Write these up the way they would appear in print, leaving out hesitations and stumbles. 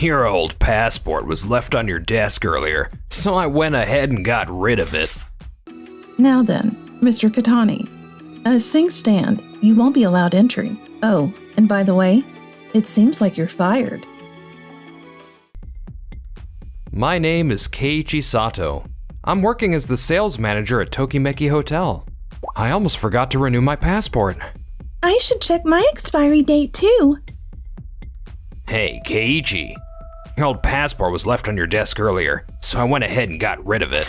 Your old passport was left on your desk earlier, so I went ahead and got rid of it. Now then, Mr. Katani, as things stand, you won't be allowed entry. Oh, and by the way, it seems like you're fired. My name is Keiichi Sato. I'm working as the sales manager at Tokimeki Hotel. I almost forgot to renew my passport. I should check my expiry date too. Hey, Keiichi. Your old passport was left on your desk earlier, so I went ahead and got rid of it.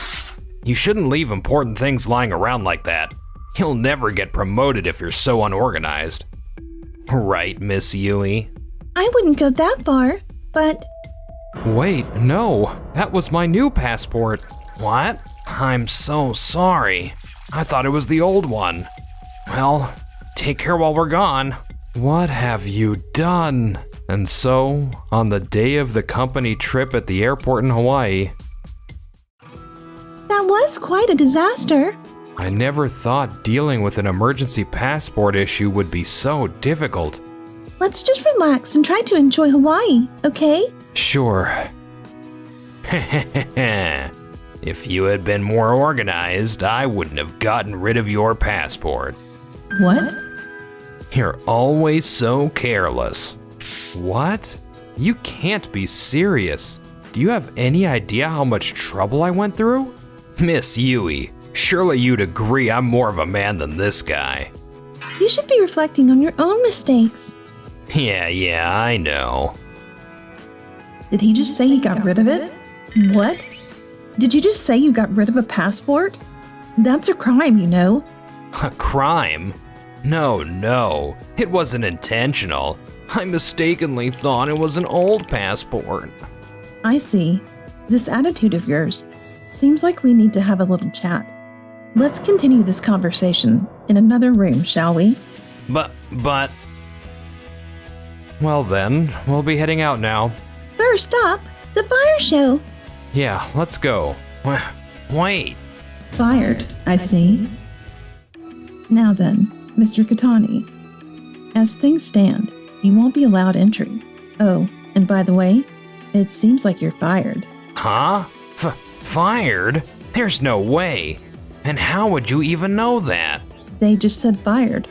You shouldn't leave important things lying around like that. You'll never get promoted if you're so unorganized. Right, Miss Yui? I wouldn't go that far, but... Wait, no. That was my new passport. What? I'm so sorry. I thought it was the old one. Well, take care while we're gone. What have you done? And so, on the day of the company trip at the airport in Hawaii... That was quite a disaster. I never thought dealing with an emergency passport issue would be so difficult. Let's just relax and try to enjoy Hawaii, okay? Sure. If you had been more organized, I wouldn't have gotten rid of your passport. What? You're always so careless. What? You can't be serious. Do you have any idea how much trouble I went through? Miss Yui, surely you'd agree I'm more of a man than this guy. You should be reflecting on your own mistakes. Yeah, I know. Did he just say he got rid of it? What? Did you just say you got rid of a passport? That's a crime, you know. A crime? No, it wasn't intentional. I mistakenly thought it was an old passport. I see. This attitude of yours. Seems like we need to have a little chat. Let's continue this conversation in another room, shall we? But... Well then, we'll be heading out now. First up, the fire show. Yeah, let's go. Wait. Fired, I see. Now then, Mr. Katani, as things stand, you won't be allowed entry. Oh, and by the way, it seems like you're fired. Huh? Fired? There's no way. And how would you even know that? They just said fired.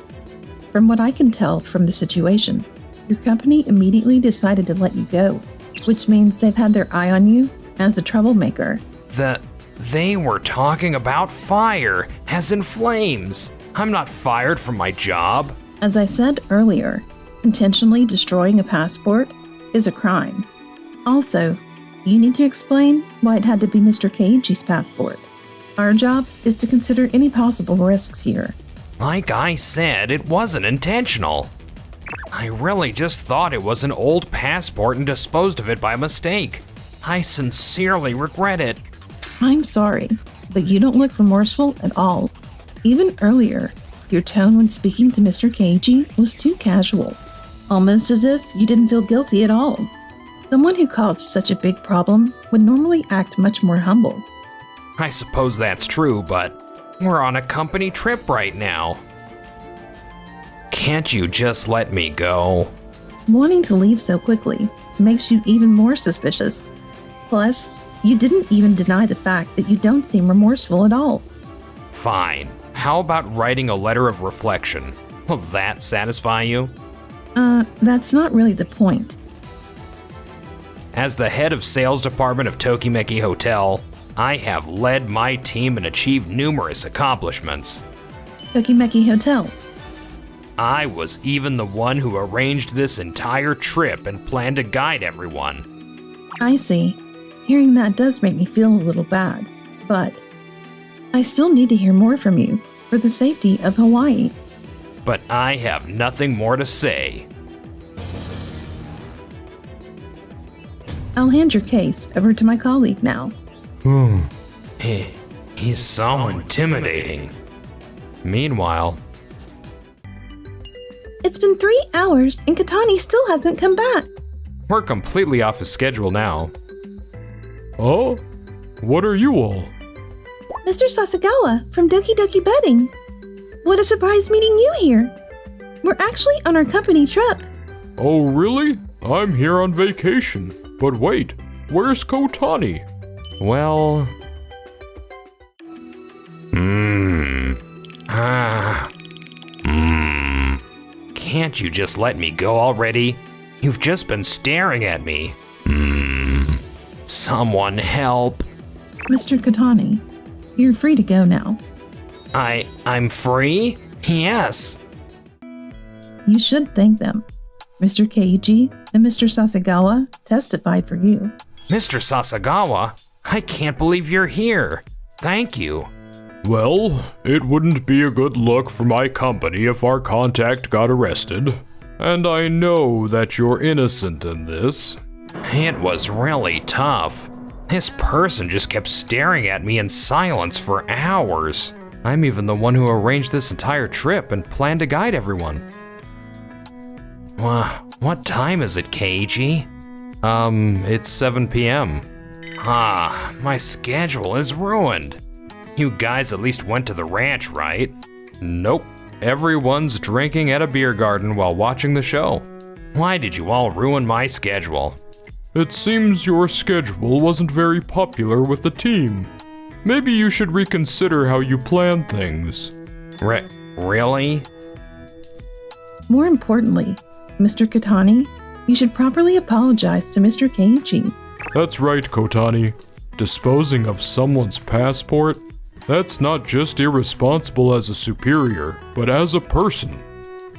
From what I can tell from the situation, your company immediately decided to let you go, which means they've had their eye on you as a troublemaker. They were talking about fire, as in flames. I'm not fired from my job. As I said earlier, intentionally destroying a passport is a crime. Also, you need to explain why it had to be Mr. Keiichi's passport. Our job is to consider any possible risks here. Like I said, it wasn't intentional. I really just thought it was an old passport and disposed of it by mistake. I sincerely regret it. I'm sorry, but you don't look remorseful at all. Even earlier, your tone when speaking to Mr. Keiichi was too casual, almost as if you didn't feel guilty at all. Someone who caused such a big problem would normally act much more humble. I suppose that's true, but we're on a company trip right now. Can't you just let me go? Wanting to leave so quickly makes you even more suspicious. Plus, you didn't even deny the fact that you don't seem remorseful at all. Fine. How about writing a letter of reflection? Will that satisfy you? That's not really the point. As the head of sales department of Tokimeki Hotel, I have led my team and achieved numerous accomplishments. Tokimeki Hotel. I was even the one who arranged this entire trip and planned to guide everyone. I see. Hearing that does make me feel a little bad, but I still need to hear more from you for the safety of Hawaii. But I have nothing more to say. I'll hand your case over to my colleague now. He's so intimidating. Meanwhile... It's been 3 hours and Katani still hasn't come back. We're completely off his schedule now. Oh? What are you all? Mr. Sasagawa from Doki Doki Betting. What a surprise meeting you here. We're actually on our company trip. Oh, really? I'm here on vacation. But wait, where's Kotani? Well... Can't you just let me go already? You've just been staring at me. Someone help. Mr. Kotani, you're free to go now. I'm free? Yes. You should thank them. Mr. Keiji and Mr. Sasagawa testified for you. Mr. Sasagawa, I can't believe you're here. Thank you. Well, it wouldn't be a good look for my company if our contact got arrested. And I know that you're innocent in this. It was really tough. This person just kept staring at me in silence for hours. I'm even the one who arranged this entire trip and planned to guide everyone. What time is it, Keiji? It's 7 p.m. My schedule is ruined. You guys at least went to the ranch, right? Nope. Everyone's drinking at a beer garden while watching the show. Why did you all ruin my schedule? It seems your schedule wasn't very popular with the team. Maybe you should reconsider how you plan things. Really? More importantly, Mr. Kotani, you should properly apologize to Mr. Keiji. That's right, Kotani. Disposing of someone's passport? That's not just irresponsible as a superior, but as a person.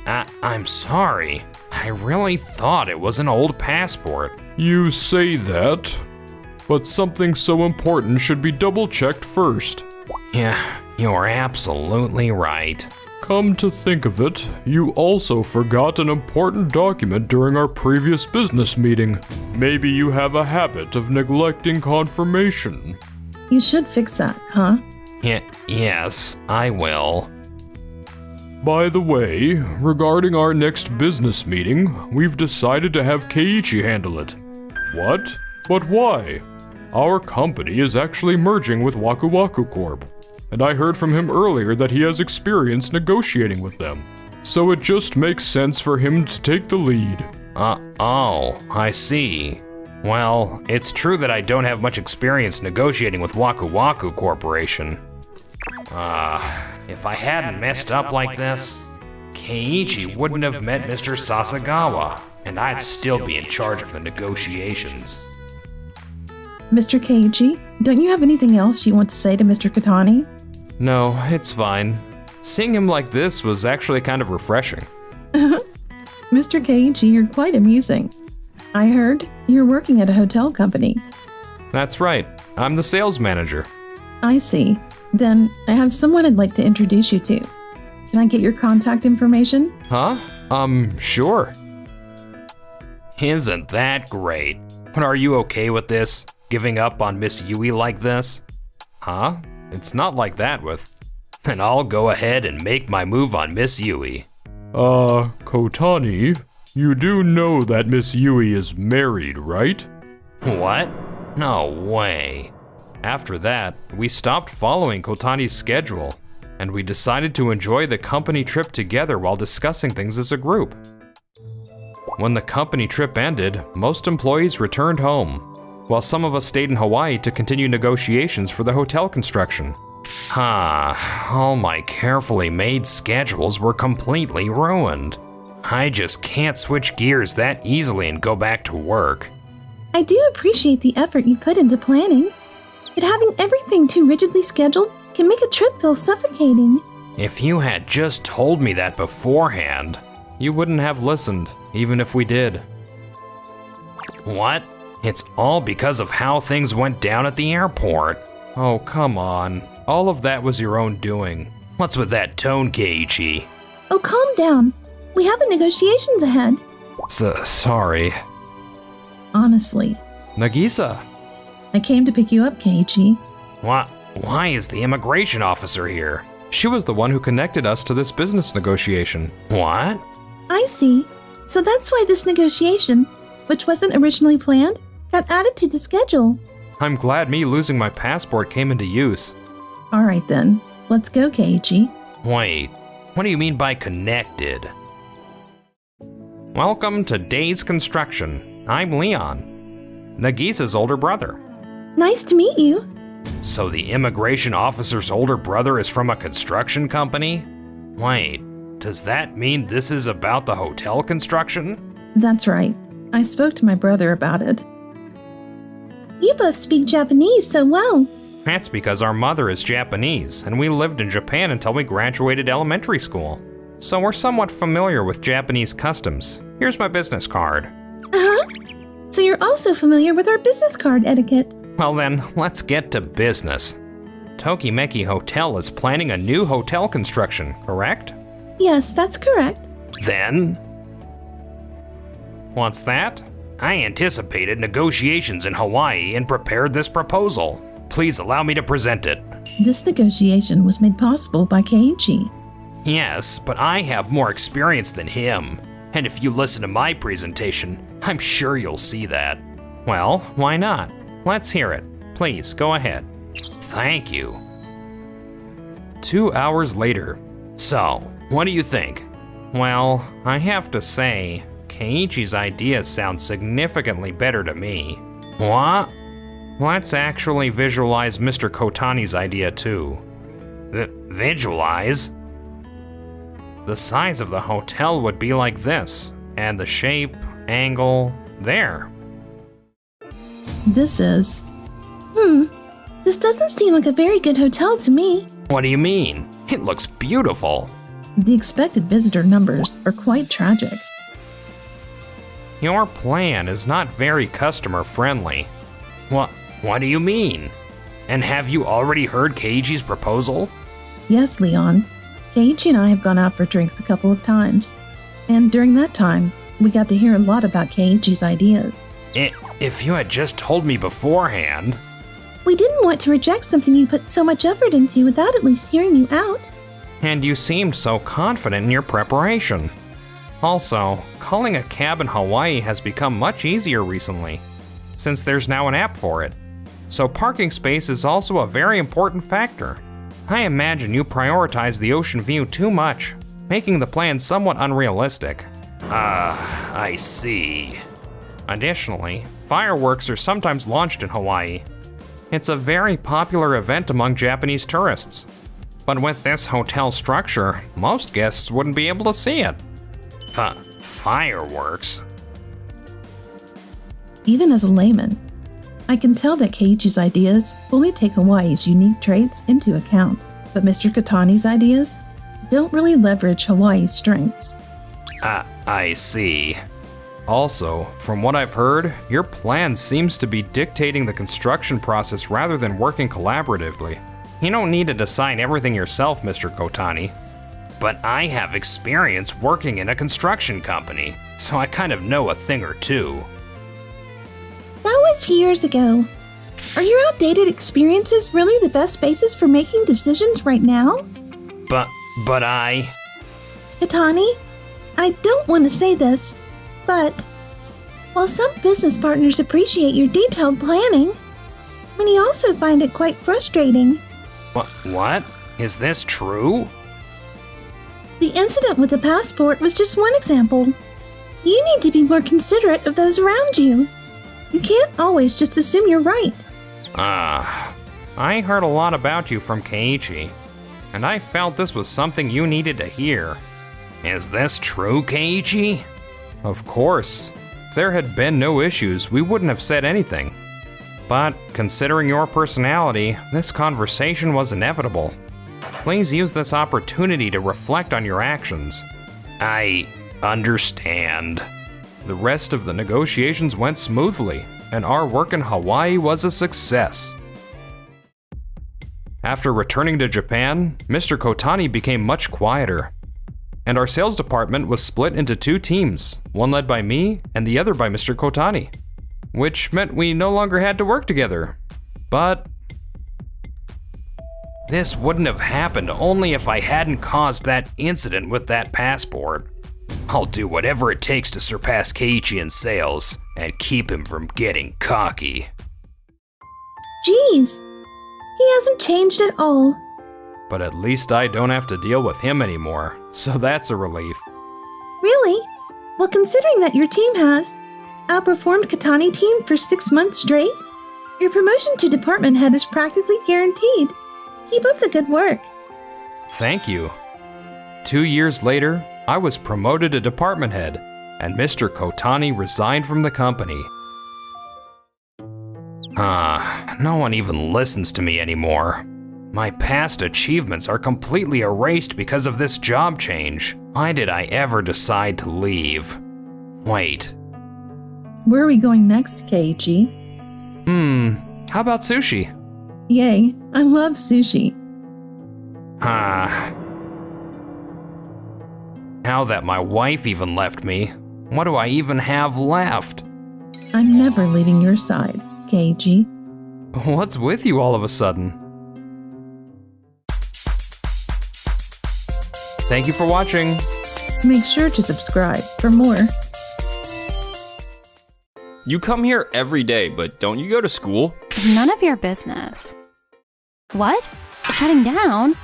I'm sorry. I really thought it was an old passport. You say that, but something so important should be double-checked first. Yeah, you're absolutely right. Come to think of it, you also forgot an important document during our previous business meeting. Maybe you have a habit of neglecting confirmation. You should fix that, huh? Yes, I will. By the way, regarding our next business meeting, we've decided to have Keiichi handle it. What? But why? Our company is actually merging with Waku Waku Corp, and I heard from him earlier that he has experience negotiating with them. So it just makes sense for him to take the lead. Oh, I see. Well, it's true that I don't have much experience negotiating with Waku Waku Corporation. If I hadn't messed up like this, Keiichi wouldn't have met Mr. Sasagawa, and I'd still be in charge of the negotiations. Mr. Keiji, don't you have anything else you want to say to Mr. Kotani? No, it's fine. Seeing him like this was actually kind of refreshing. Mr. Keiji, you're quite amusing. I heard you're working at a hotel company. That's right. I'm the sales manager. I see. Then I have someone I'd like to introduce you to. Can I get your contact information? Huh? Sure. Isn't that great? But are you okay with this? Giving up on Miss Yui like this? Huh? It's not like that with... Then I'll go ahead and make my move on Miss Yui. Kotani, you do know that Miss Yui is married, right? What? No way. After that, we stopped following Kotani's schedule, and we decided to enjoy the company trip together while discussing things as a group. When the company trip ended, most employees returned home, while some of us stayed in Hawaii to continue negotiations for the hotel construction. All my carefully made schedules were completely ruined. I just can't switch gears that easily and go back to work. I do appreciate the effort you put into planning, but having everything too rigidly scheduled can make a trip feel suffocating. If you had just told me that beforehand, you wouldn't have listened, even if we did. What? It's all because of how things went down at the airport. Oh, come on. All of that was your own doing. What's with that tone, Keiichi? Oh, calm down. We have negotiations ahead. Sorry. Honestly. Nagisa. I came to pick you up, Keiichi. Why is the immigration officer here? She was the one who connected us to this business negotiation. What? I see. So that's why this negotiation, which wasn't originally planned, got added to the schedule. I'm glad me losing my passport came into use. All right then, let's go, Keiichi. Wait, what do you mean by connected? Welcome to Day's Construction. I'm Leon. Nagisa's older brother. Nice to meet you. So the immigration officer's older brother is from a construction company? Wait, does that mean this is about the hotel construction? That's right. I spoke to my brother about it. You both speak Japanese so well. That's because our mother is Japanese, and we lived in Japan until we graduated elementary school. So we're somewhat familiar with Japanese customs. Here's my business card. Uh-huh. So you're also familiar with our business card etiquette. Well then, let's get to business. Tokimeki Hotel is planning a new hotel construction, correct? Yes, that's correct. Then? What's that? I anticipated negotiations in Hawaii and prepared this proposal. Please allow me to present it. This negotiation was made possible by Keiichi. Yes, but I have more experience than him. And if you listen to my presentation, I'm sure you'll see that. Well, why not? Let's hear it. Please, go ahead. Thank you. 2 hours later. So, what do you think? Well, I have to say, Keiichi's ideas sound significantly better to me. What? Let's actually visualize Mr. Kotani's idea too. Visualize? The size of the hotel would be like this, and the shape, angle, there. This doesn't seem like a very good hotel to me. What do you mean? It looks beautiful. The expected visitor numbers are quite tragic. Your plan is not very customer friendly. What do you mean? And have you already heard Keiichi's proposal? Yes, Leon. Keiichi and I have gone out for drinks a couple of times. And during that time, we got to hear a lot about Keiichi's ideas. If you had just told me beforehand. We didn't want to reject something you put so much effort into without at least hearing you out. And you seemed so confident in your preparation. Also, calling a cab in Hawaii has become much easier recently, since there's now an app for it. So parking space is also a very important factor. I imagine you prioritize the ocean view too much, making the plan somewhat unrealistic. I see. Additionally, fireworks are sometimes launched in Hawaii. It's a very popular event among Japanese tourists. But with this hotel structure, most guests wouldn't be able to see it. Fireworks? Even as a layman, I can tell that Keiichi's ideas fully take Hawaii's unique traits into account, but Mr. Kotani's ideas don't really leverage Hawaii's strengths. I see. Also, from what I've heard, your plan seems to be dictating the construction process rather than working collaboratively. You don't need to design everything yourself, Mr. Kotani. But I have experience working in a construction company, so I kind of know a thing or two. That was years ago. Are your outdated experiences really the best basis for making decisions right now? But I... Kotani, I don't want to say this, but while some business partners appreciate your detailed planning, many also find it quite frustrating. What? Is this true? The incident with the passport was just one example. You need to be more considerate of those around you. You can't always just assume you're right. I heard a lot about you from Keiichi, and I felt this was something you needed to hear. Is this true, Keiichi? Of course. If there had been no issues, we wouldn't have said anything. But considering your personality, this conversation was inevitable. Please use this opportunity to reflect on your actions. I understand. The rest of the negotiations went smoothly, and our work in Hawaii was a success. After returning to Japan, Mr. Kotani became much quieter, and our sales department was split into 2 teams, one led by me and the other by Mr. Kotani, which meant we no longer had to work together. But this wouldn't have happened only if I hadn't caused that incident with that passport. I'll do whatever it takes to surpass Keiichi in sales and keep him from getting cocky. Geez, he hasn't changed at all. But at least I don't have to deal with him anymore, so that's a relief. Really? Well, considering that your team has, outperformed Katani team for 6 months straight. Your promotion to department head is practically guaranteed. Keep up the good work. Thank you. 2 years later, I was promoted to department head, and Mr. Kotani resigned from the company. No one even listens to me anymore. My past achievements are completely erased because of this job change. Why did I ever decide to leave? Wait. Where are we going next, Keiichi? How about sushi? Yay, I love sushi. Now that my wife even left me, what do I even have left? I'm never leaving your side, Keiichi. What's with you all of a sudden? Thank you for watching. Make sure to subscribe for more. You come here every day, but don't you go to school? None of your business. What? Shutting down?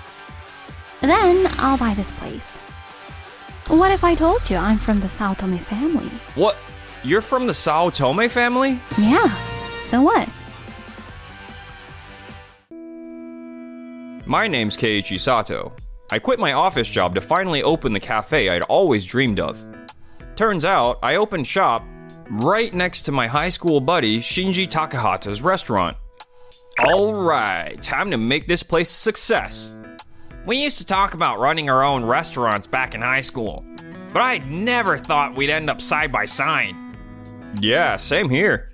Then I'll buy this place. What if I told you I'm from the Sao Tome family? What? You're from the Sao Tome family? Yeah, so what? My name's Keiichi Sato. I quit my office job to finally open the cafe I'd always dreamed of. Turns out, I opened shop right next to my high school buddy Shinji Takahata's restaurant. Alright, time to make this place a success. We used to talk about running our own restaurants back in high school, but I never thought we'd end up side by side. Yeah, same here.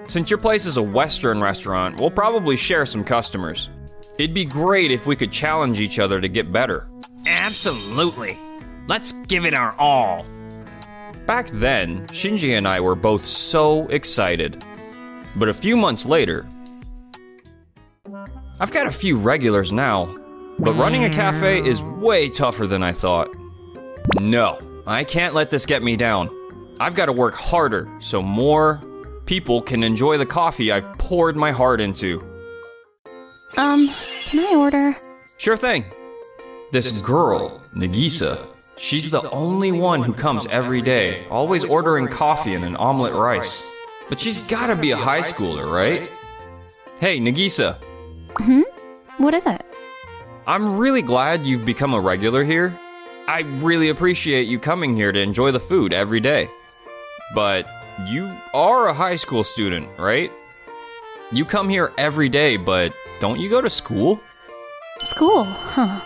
Since your place is a Western restaurant, we'll probably share some customers. It'd be great if we could challenge each other to get better. Absolutely. Let's give it our all. Back then, Shinji and I were both so excited. But a few months later, I've got a few regulars now, but running a cafe is way tougher than I thought. No, I can't let this get me down. I've got to work harder so more people can enjoy the coffee I've poured my heart into. Can I order? Sure thing. This girl, Nagisa, she's the only one who comes every day, always ordering coffee and an omelet rice. But she's gotta be a high schooler, right? Hey, Nagisa. What is it? I'm really glad you've become a regular here. I really appreciate you coming here to enjoy the food every day. But you are a high school student, right? You come here every day, but don't you go to school? School, huh?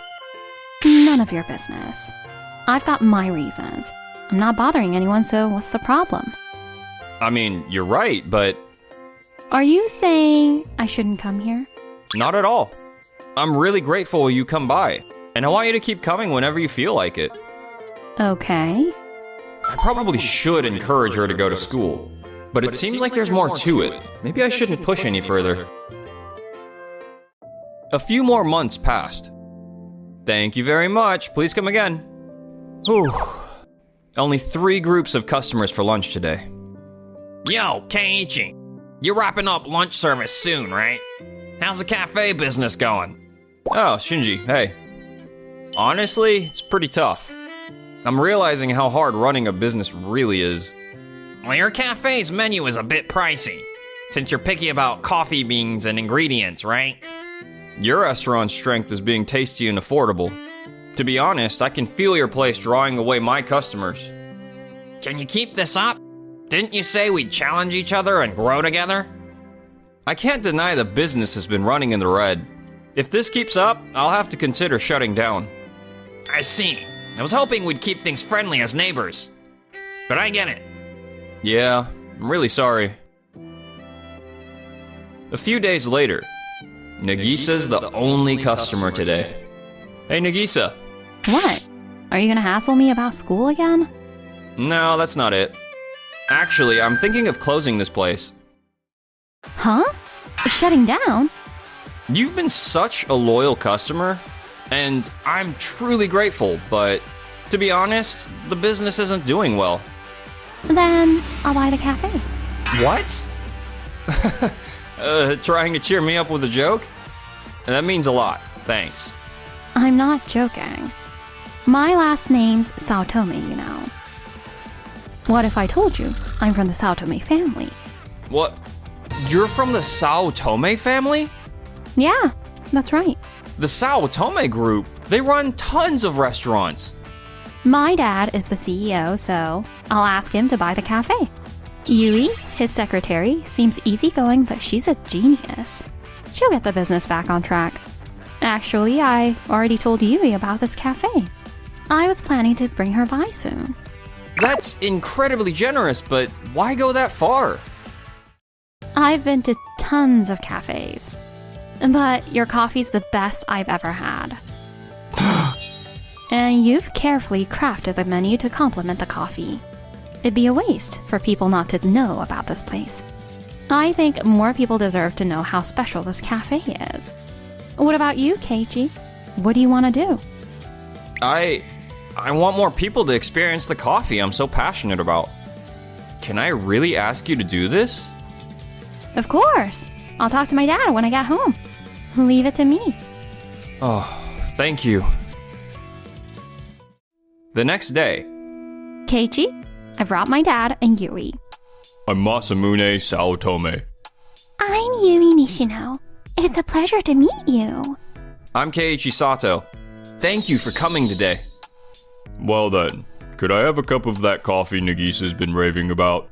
None of your business. I've got my reasons. I'm not bothering anyone, so what's the problem? I mean, you're right, but... Are you saying I shouldn't come here? Not at all. I'm really grateful you come by, and I want you to keep coming whenever you feel like it. Okay. I probably should encourage her to go to school, but it seems like there's more to it. Maybe I shouldn't push any further. A few more months passed. Thank you very much. Please come again. Whew. Only 3 groups of customers for lunch today. Yo, Keiichi. You're wrapping up lunch service soon, right? How's the cafe business going? Oh, Shinji, hey. Honestly, it's pretty tough. I'm realizing how hard running a business really is. Well, your cafe's menu is a bit pricey, since you're picky about coffee beans and ingredients, right? Your restaurant's strength is being tasty and affordable. To be honest, I can feel your place drawing away my customers. Can you keep this up? Didn't you say we'd challenge each other and grow together? I can't deny the business has been running in the red. If this keeps up, I'll have to consider shutting down. I see. I was hoping we'd keep things friendly as neighbors. But I get it. Yeah, I'm really sorry. A few days later, Nagisa's the only customer today. Hey, Nagisa. What? Are you gonna hassle me about school again? No, that's not it. Actually, I'm thinking of closing this place. Huh? Shutting down? You've been such a loyal customer, and I'm truly grateful, but to be honest, the business isn't doing well. Then I'll buy the cafe. What? Trying to cheer me up with a joke? That means a lot, thanks. I'm not joking. My last name's Sao Tome, you know. What if I told you I'm from the Sao Tome family? What? You're from the Sao Tome family? Yeah, that's right. The Sao Tome group, they run tons of restaurants. My dad is the CEO, so I'll ask him to buy the cafe. Yui, his secretary, seems easygoing, but she's a genius. She'll get the business back on track. Actually, I already told Yui about this cafe. I was planning to bring her by soon. That's incredibly generous, but why go that far? I've been to tons of cafes, but your coffee's the best I've ever had. And you've carefully crafted the menu to complement the coffee. It'd be a waste for people not to know about this place. I think more people deserve to know how special this cafe is. What about you, Keiichi? What do you want to do? I want more people to experience the coffee I'm so passionate about. Can I really ask you to do this? Of course! I'll talk to my dad when I get home. Leave it to me. Oh, thank you. The next day. Keiichi, I brought my dad and Yui. I'm Masamune Sao Tome. I'm Yui Nishino. It's a pleasure to meet you. I'm Keiichi Sato. Thank you for coming today. Well then, could I have a cup of that coffee Nagisa's been raving about?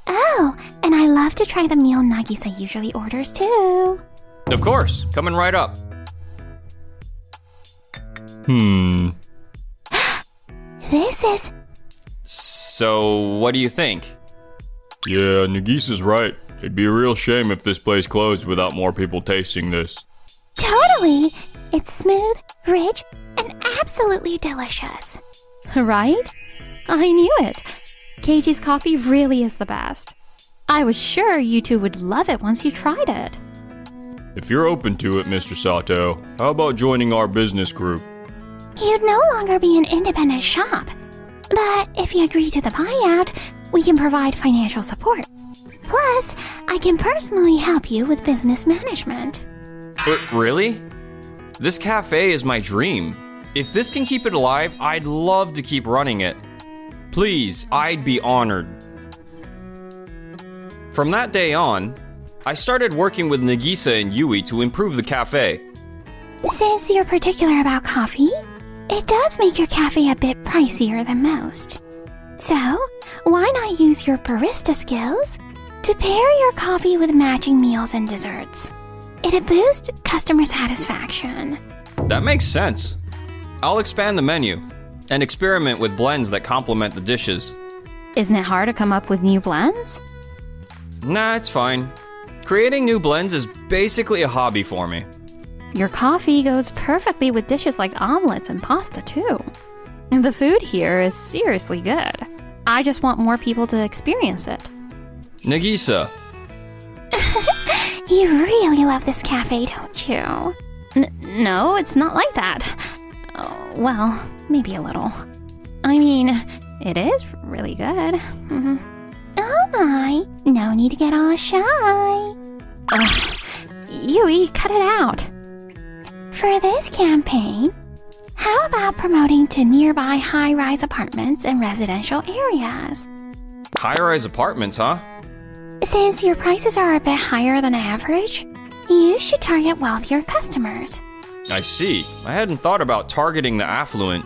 Oh, and I love to try the meal Nagisa usually orders too. Of course, coming right up. This is... So, what do you think? Yeah, Nagisa's right. It'd be a real shame if this place closed without more people tasting this. Totally! It's smooth, rich, and absolutely delicious. Right? I knew it. Keiichi's coffee really is the best. I was sure you two would love it once you tried it. If you're open to it, Mr. Sato, how about joining our business group? You'd no longer be an independent shop. But if you agree to the buyout, we can provide financial support. Plus, I can personally help you with business management. Really? This cafe is my dream. If this can keep it alive, I'd love to keep running it. Please, I'd be honored. From that day on, I started working with Nagisa and Yui to improve the cafe. Since you're particular about coffee, it does make your cafe a bit pricier than most. So, why not use your barista skills to pair your coffee with matching meals and desserts? It'd boost customer satisfaction. That makes sense. I'll expand the menu and experiment with blends that complement the dishes. Isn't it hard to come up with new blends? Nah, it's fine. Creating new blends is basically a hobby for me. Your coffee goes perfectly with dishes like omelets and pasta too. The food here is seriously good. I just want more people to experience it. Nagisa. You really love this cafe, don't you? No, it's not like that. Oh, well, maybe a little. I mean, it is really good. Oh my, no need to get all shy. Yui, cut it out. For this campaign, how about promoting to nearby high-rise apartments and residential areas? High-rise apartments, huh? Since your prices are a bit higher than average, you should target wealthier customers. I see. I hadn't thought about targeting the affluent.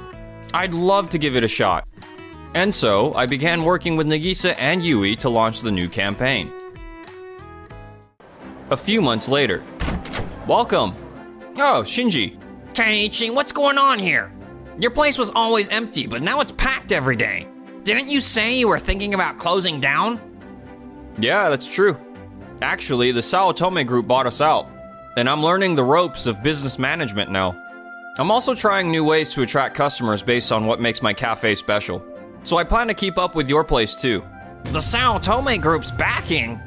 I'd love to give it a shot. And so, I began working with Nagisa and Yui to launch the new campaign. A few months later. Welcome. Oh, Shinji. Keiichi, what's going on here? Your place was always empty, but now it's packed every day. Didn't you say you were thinking about closing down? Yeah, that's true. Actually, the Sao Tome group bought us out, and I'm learning the ropes of business management now. I'm also trying new ways to attract customers based on what makes my cafe special. So I plan to keep up with your place too. The Sao Tome group's backing?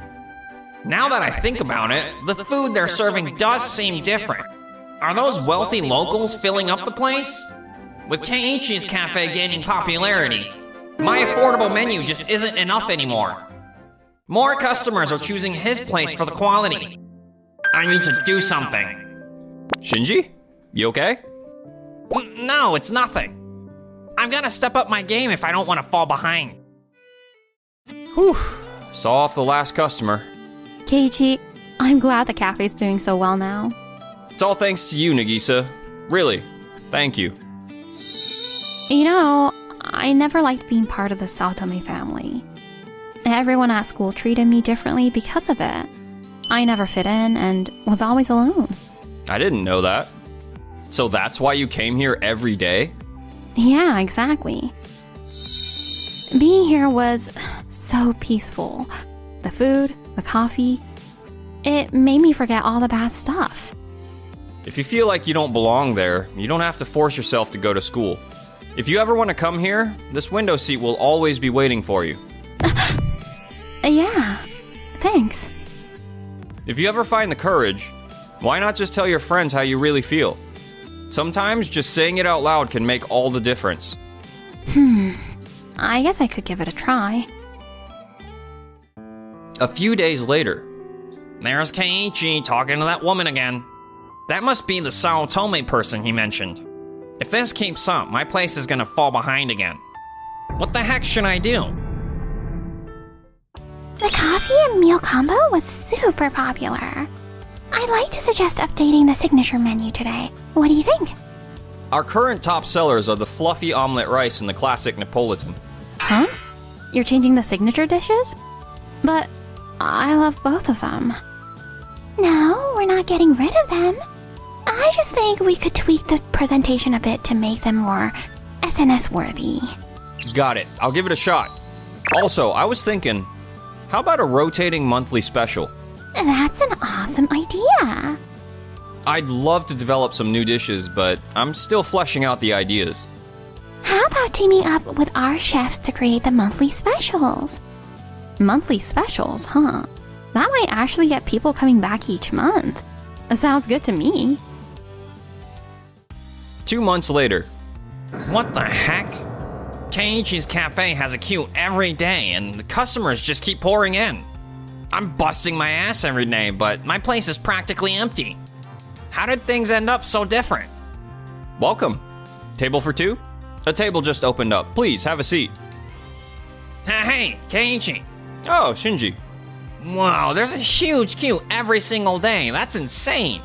Now that I think about it, the food they're serving does seem different. Are those wealthy locals filling up the place? With Keiichi's cafe gaining popularity, my affordable menu just isn't enough anymore. More customers are choosing his place for the quality. I need to do something. Shinji? You okay? No, it's nothing. I've got to step up my game if I don't want to fall behind. Whew, saw off the last customer. Keiichi, I'm glad the cafe's doing so well now. It's all thanks to you, Nagisa. Really, thank you. You know, I never liked being part of the Saotome family. Everyone at school treated me differently because of it. I never fit in and was always alone. I didn't know that. So that's why you came here every day? Yeah, exactly. Being here was so peaceful. The food, the coffee, it made me forget all the bad stuff. If you feel like you don't belong there, you don't have to force yourself to go to school. If you ever want to come here, this window seat will always be waiting for you. Yeah, thanks. If you ever find the courage, why not just tell your friends how you really feel? Sometimes just saying it out loud can make all the difference. I guess I could give it a try. A few days later, There's Keiichi talking to that woman again. That must be the Saotome person he mentioned. If this keeps up, my place is gonna fall behind again. What the heck should I do? The coffee and meal combo was super popular. I'd like to suggest updating the signature menu today. What do you think? our current top sellers are the fluffy omelet rice and the classic Napolitan. Huh? You're changing the signature dishes? But I love both of them. No, we're not getting rid of them. I just think we could tweak the presentation a bit to make them more SNS worthy. Got it. I'll give it a shot. Also, I was thinking, how about a rotating monthly special? That's an awesome idea. I'd love to develop some new dishes, but I'm still fleshing out the ideas. How about teaming up with our chefs to create the monthly specials? Monthly specials, huh? That might actually get people coming back each month. Sounds good to me. 2 months later. What the heck? Keiichi's Café has a queue every day, and the customers just keep pouring in. I'm busting my ass every day, but my place is practically empty. How did things end up so different? Welcome. Table for two? A table just opened up. Please, have a seat. Hey, Keiichi. Oh, Shinji. Wow, there's a huge queue every single day. That's insane.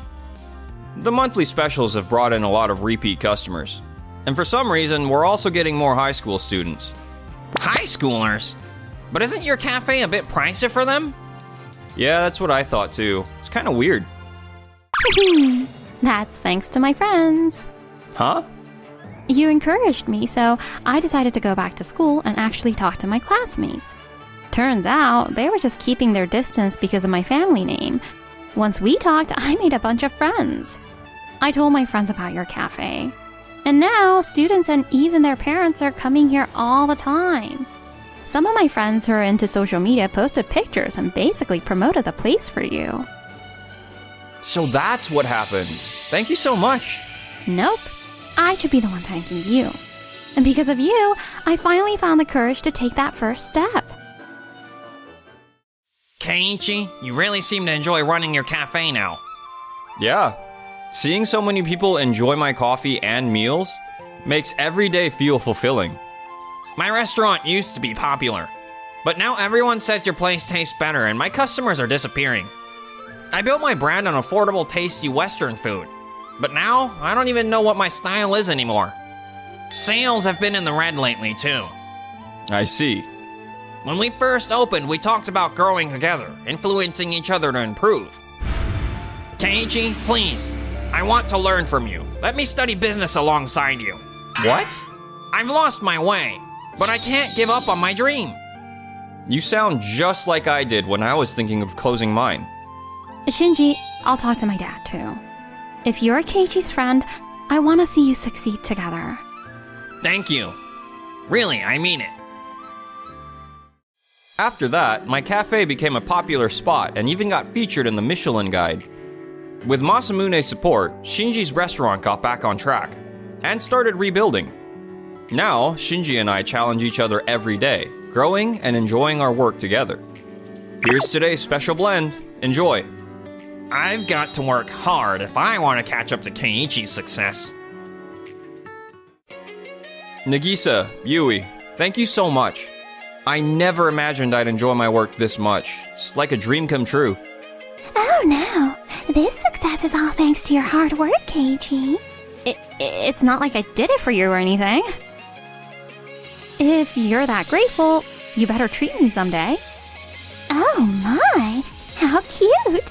The monthly specials have brought in a lot of repeat customers. And for some reason, we're also getting more high school students. High schoolers? But isn't your cafe a bit pricey for them? Yeah, that's what I thought too. It's kind of weird. That's thanks to my friends. Huh? You encouraged me, so I decided to go back to school and actually talk to my classmates. Turns out, they were just keeping their distance because of my family name. Once we talked, I made a bunch of friends. I told my friends about your cafe. And now, students and even their parents are coming here all the time. Some of my friends who are into social media posted pictures and basically promoted the place for you. So that's what happened. Thank you so much. Nope. I should be the one thanking you. And because of you, I finally found the courage to take that first step. Keiichi, you really seem to enjoy running your cafe now. Yeah. Seeing so many people enjoy my coffee and meals makes every day feel fulfilling. My restaurant used to be popular, but now everyone says your place tastes better and my customers are disappearing. I built my brand on affordable, tasty Western food, but now I don't even know what my style is anymore. Sales have been in the red lately too. I see. When we first opened, we talked about growing together, influencing each other to improve. Keiichi, please, I want to learn from you. Let me study business alongside you. What? I've lost my way, but I can't give up on my dream. You sound just like I did when I was thinking of closing mine. Shinji, I'll talk to my dad too. If you're Keiichi's friend, I want to see you succeed together. Thank you. Really, I mean it. After that, my cafe became a popular spot and even got featured in the Michelin Guide. With Masamune's support, Shinji's restaurant got back on track and started rebuilding. Now, Shinji and I challenge each other every day, growing and enjoying our work together. Here's today's special blend. Enjoy. I've got to work hard if I want to catch up to Keiichi's success. Nagisa, Yui, thank you so much. I never imagined I'd enjoy my work this much. It's like a dream come true. Oh no, this success is all thanks to your hard work, Keiji. It's not like I did it for you or anything. If you're that grateful, you better treat me someday. Oh my, how cute!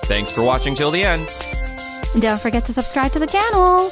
Thanks for watching till the end. Don't forget to subscribe to the channel.